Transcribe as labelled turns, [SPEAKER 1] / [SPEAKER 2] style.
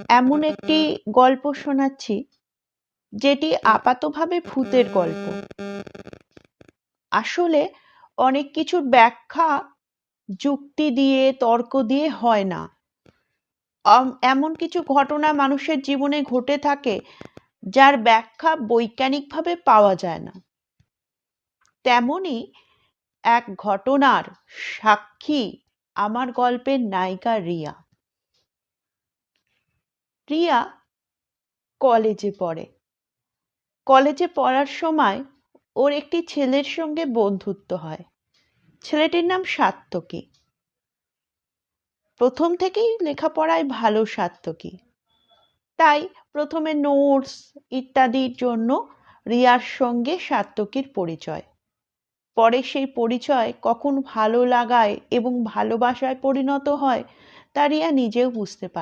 [SPEAKER 1] এমন একটি গল্প শোনাচ্ছি যেটি আপাতভাবে ভূতের গল্প। আসলে অনেক কিছুর ব্যাখ্যা যুক্তি দিয়ে তর্ক দিয়ে হয় না। এমন কিছু ঘটনা মানুষের জীবনে ঘটে থাকে যার ব্যাখ্যা বৈজ্ঞানিকভাবে পাওয়া যায় না। তেমনি এক ঘটনার সাক্ষী আমার গল্পের নায়িকা রিয়া। রিয়া কলেজে পড়ে। কলেজে পড়ার সময় ওর একটি ছেলের সঙ্গে বন্ধুত্ব হয়। ছেলেটির নাম সাত্তকী। প্রথম থেকেই লেখাপড়ায় ভালো সাত্তকী। তাই প্রথমে নোটস ইত্যাদির জন্য রিয়ার সঙ্গে সাত্তকীর পরিচয়। পরে সেই পরিচয় কখন ভালো লাগায় এবং ভালোবাসায় পরিণত হয় তা রিয়া নিজেও বুঝতে পারে।